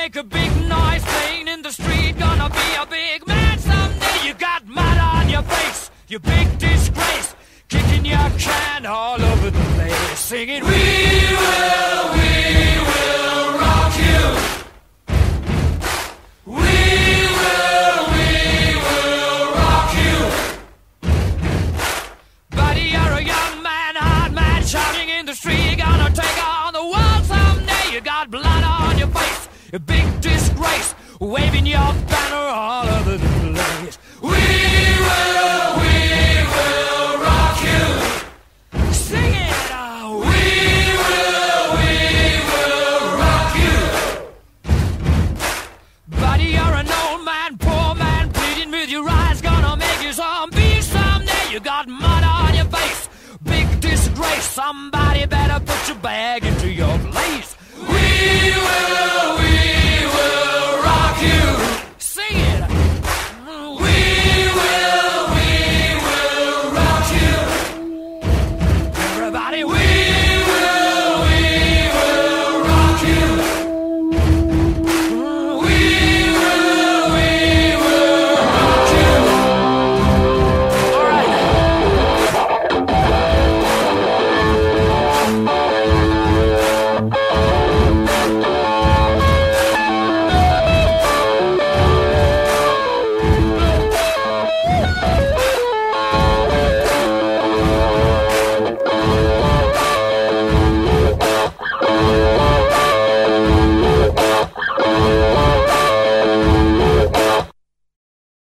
make a big noise playing in the street. Gonna be a big man someday. You got mud on your face, you big disgrace. Kicking your can all over the place, singing, we will rock you. We will rock you. Buddy, you're a young man, hard man, shouting in the street. You're gonna take on the world someday. You got blood on your face, a big disgrace, waving your banner all over the place. We will rock you. Sing it, we will rock you. Buddy, you're an old man, poor man, pleading with your eyes. Gonna make you zombie someday. You got mud on your face, big disgrace. Somebody better put your bag into your place. We will